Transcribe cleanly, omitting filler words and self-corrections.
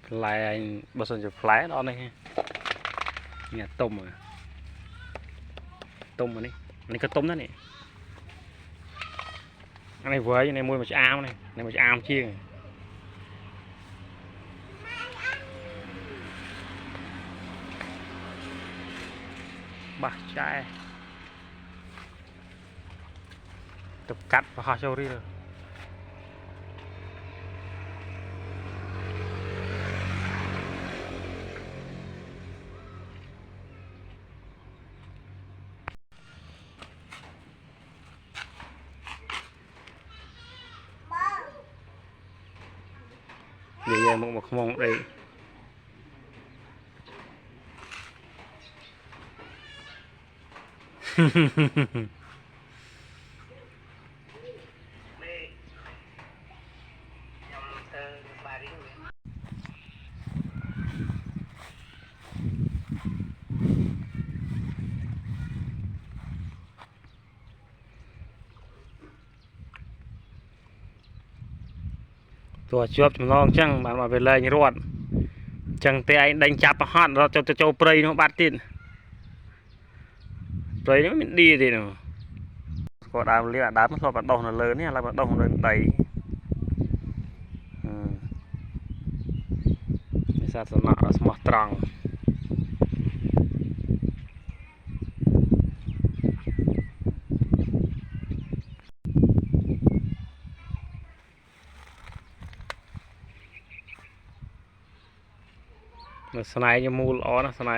lại bao giờ phá đó này nhà tôm à tôm mà này có tôm đó này cái này với này mua một ao này một ao chia bạc chai tập cắt và hoa sâu đi rồi vậy một mong đâyตัวชอบจำลองจังมาเป็นเลยนี่รอดจังแต่ไอ้ดังจับฮอดเราจะโจเปรย์เนาะบาดตินเปรย์นี่มันดีดีเนาะก็ดามเรียกดามมันชอบแบบดองเลยเนี่ยอะไรแบบดองเลยđầyนี่ศาสนาสมตรังสไนยังมูลอ๋อนะสไน